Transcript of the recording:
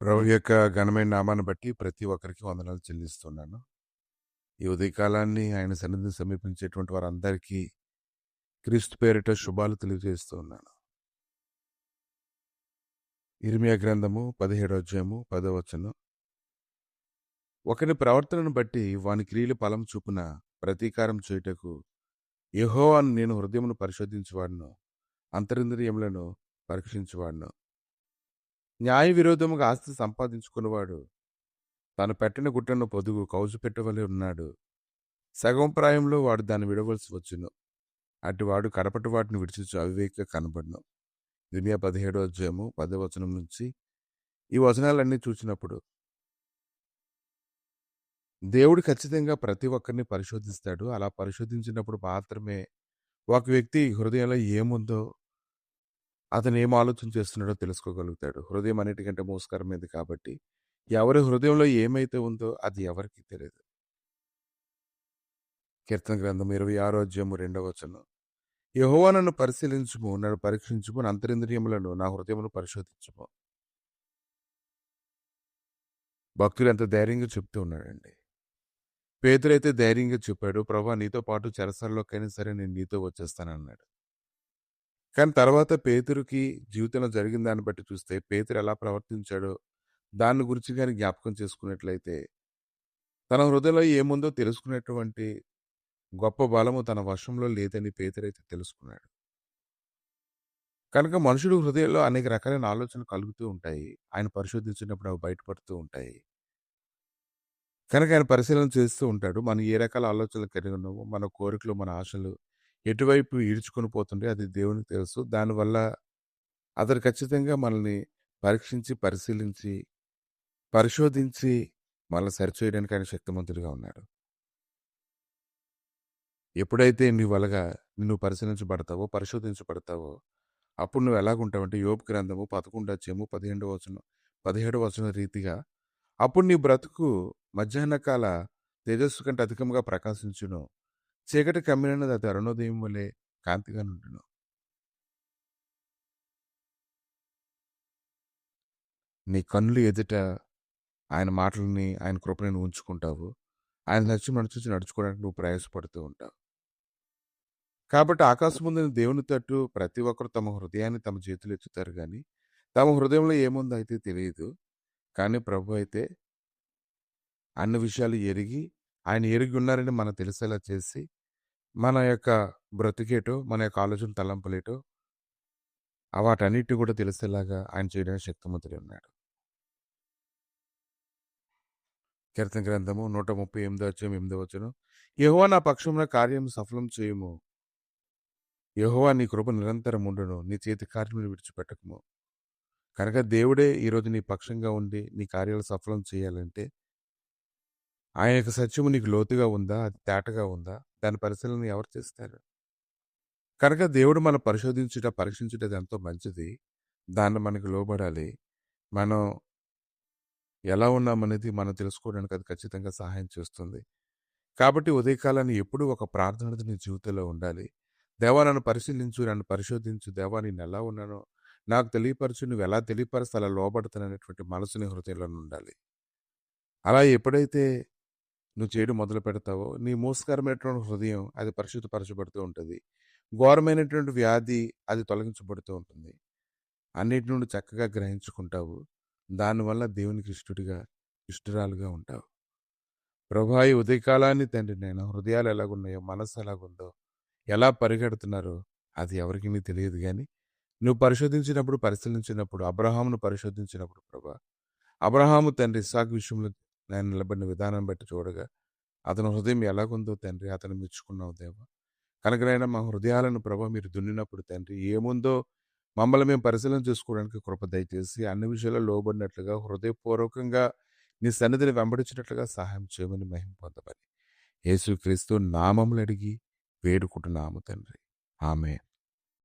ప్రభు యొక్క ఘనమైన నామాన్ని బట్టి ప్రతి ఒక్కరికి వందనాలు చెల్లిస్తున్నాను. ఈ ఉదయకాలాన్ని ఆయన సన్నిధిని సమీపించేటువంటి వారందరికీ క్రీస్తు పేరిట శుభాలు తెలియజేస్తూ ఉన్నాను. ఇర్మియా గ్రంథము 17వ అధ్యాయము 10వ వచనం. ఒకని ప్రవర్తనను బట్టి వాని క్రియలు ఫలం చూపున ప్రతీకారం చేయుటకు యెహోవాను నేను హృదయమును పరిశోధించువాడును, అంతరింద్రియములను పరీక్షించువాడును. న్యాయ విరోధముగా ఆస్తి సంపాదించుకున్నవాడు తాను పెట్టిన గుట్టను పొదుగు కౌజు పెట్టవలే ఉన్నాడు. సగం ప్రాయంలో వాడు దాన్ని విడవలసి వచ్చును. అటువాడు కడపటి వాటిని విడిచి అవివేక కనబడును. ఇర్మియా 17వ అధ్యాయము 10వ వచనం నుంచి ఈ వచనాలన్నీ చూసినప్పుడు దేవుడు ఖచ్చితంగా ప్రతి ఒక్కరిని పరిశోధిస్తాడు. అలా పరిశోధించినప్పుడు మాత్రమే ఒక వ్యక్తి హృదయంలో ఏముందో, అతను ఏం ఆలోచన చేస్తున్నాడో తెలుసుకోగలుగుతాడు. హృదయం అన్నిటికంటే మోసకరమైనది కాబట్టి ఎవరి హృదయంలో ఏమైతే ఉందో అది ఎవరికీ తెలియదు. కీర్తన గ్రంథం 26వ అధ్యాయము 2వ వచనం. యెహోవా నన్ను పరిశీలించుము, నన్ను పరీక్షించుము, నా అంతరింద్రియములను నా హృదయమును పరిశోధించుము. భక్తుడు ఎంత ధైర్యంగా చెప్తూ ఉన్నాడండి. పేతురైతే ధైర్యంగా చెప్పాడు, ప్రభా నీతో పాటు చెరసాలలోకైనా సరే నేను నీతో వచ్చేస్తానన్నాడు. కానీ తర్వాత పేతురుకి జీవితంలో జరిగిన దాన్ని బట్టి చూస్తే పేతురు ఎలా ప్రవర్తించాడో దాని గురించి కానీ జ్ఞాపకం చేసుకున్నట్లయితే తన హృదయంలో ఏముందో తెలుసుకునేటువంటి గొప్ప బలము తన వశంలో లేదని పేతురైతే తెలుసుకున్నాడు. కనుక మనుషుడు హృదయంలో అనేక రకాలైన ఆలోచనలు కలుగుతూ ఉంటాయి. ఆయన పరిశోధించినప్పుడు అవి బయటపడుతూ ఉంటాయి. కనుక ఆయన పరిశీలన చేస్తూ ఉంటాడు. మనం ఏ రకాల ఆలోచనలు కలిగి ఉన్నామో, మన కోరికలు, మన ఆశలు ఎటువైపు ఈడ్చుకొని పోతుంటే అది దేవునికి తెలుసు. దానివల్ల అతడు ఖచ్చితంగా మనల్ని పరీక్షించి, పరిశీలించి, పరిశోధించి మనల్ని సరిచేయడానికి ఆయన శక్తిమంతుడిగా ఉన్నాడు. ఎప్పుడైతే నువ్వు పరిశీలించబడతావో, పరిశోధించబడతావో అప్పుడు నువ్వు ఎలాగుంటావంటే యోబు గ్రంథము 11వ అధ్యాయము 17వ వచనం రీతిగా అప్పుడు నీ బ్రతుకు మధ్యాహ్న కాల తేజస్సు కంటే అధికంగా ప్రకాశించును. చీకటి కమ్మినది అది అరుణోదయం వలె కాంతిగా నుండును. నీ కన్నులు ఎదుట ఆయన మాటలని, ఆయన కృపని నువ్వు ఉంచుకుంటావు. ఆయన లక్ష్యం నడుచుచి నడుచుకోవడానికి నువ్వు ప్రయాసపడుతూ ఉంటావు. కాబట్టి ఆకాశం ముందు దేవుని తట్టు ప్రతి ఒక్కరు తమ హృదయాన్ని తమ చేతులు ఎత్తుతారు కానీ తమ హృదయంలో ఏముందో అయితే తెలియదు. కానీ ప్రభు అయితే అన్ని విషయాలు ఎరిగి, ఆయన ఎరిగి ఉన్నారని మనకు తెలిసేలా చేసి, మన యొక్క బ్రతికేటో, మన యొక్క ఆలోచన తలంపులేటో వాటన్నిటిని కూడా తెలిసేలాగా ఆయన చేయడానికి శక్తిమంతుడై ఉన్నాడు. కీర్తన గ్రంథము 138వ అధ్యాయం 8వ వచనం. యెహోవా నా పక్షమున కార్యం సఫలం చేయుము. యెహోవా నీ కృప నిరంతరం ఉండును. నీ చేతి కార్యములు విడిచిపెట్టకము. కనుక దేవుడే ఈరోజు నీ పక్షంగా ఉండి నీ కార్యాలు సఫలం చేయాలంటే ఆయన యొక్క సత్యము నీకు లోతుగా ఉందా? అది తేటగా ఉందా? దాని పరిశీలన ఎవరు చేస్తారు? కనుక దేవుడు మనం పరీక్షించుట అది ఎంతో మంచిది. దాన్ని మనకు లోబడాలి. మనం ఎలా ఉన్నామనేది మనం తెలుసుకోవడానికి అది ఖచ్చితంగా సహాయం చేస్తుంది. కాబట్టి ఉదయకాలాన్ని ఎప్పుడూ ఒక ప్రార్థన అనేది నీ జీవితంలో ఉండాలి. దేవా నన్ను పరిశీలించు, నన్ను పరిశోధించు, దేవా నేను ఎలా ఉన్నానో నాకు తెలియపరచు, నువ్వు ఎలా తెలియపరిస్తే అలా లోబడతాననేటువంటి మనసు నీ హృదయంలో ఉండాలి. అలా ఎప్పుడైతే నువ్వు చేయడం మొదలు పెడతావో నీ మోసకరమైనటువంటి హృదయం అది పరిశుద్ధపరచబడుతూ ఉంటుంది. ఘోరమైనటువంటి వ్యాధి అది తొలగించబడుతూ ఉంటుంది. అన్నిటి నుండి చక్కగా గ్రహించుకుంటావు. దానివల్ల దేవునికి ఇష్టరాలుగా ఉంటావు. ప్రభా ఈ ఉదయకాలాన్ని తండ్రి నేను హృదయాలు ఎలాగున్నాయో, మనస్సు ఎలాగుందో, ఎలా పరిగెడుతున్నారో అది ఎవరికి తెలియదు కానీ నువ్వు పరిశీలించినప్పుడు అబ్రహామును పరిశోధించినప్పుడు ప్రభా అబ్రహాము తండ్రి ఇస్సాకు విషయంలో నేను నిలబడిన విధానం బట్టి చూడగా అతని హృదయం ఎలాగుందో తండ్రి అతను మెచ్చుకున్నావు దేవా. కనుకనైనా మా హృదయాలను ప్రభా మీరు దున్నినప్పుడు తండ్రి ఏముందో మమ్మల్ని మేము పరిశీలన చేసుకోవడానికి కృప దయచేసి అన్ని విషయాల్లో లోబడినట్లుగా హృదయపూర్వకంగా నీ సన్నిధిని వెంబడించినట్లుగా సహాయం చేయమని మహిమ పొందమని యేసుక్రీస్తు నామములు అడిగి వేడుకుంటున్నాము తండ్రి. ఆమేన్.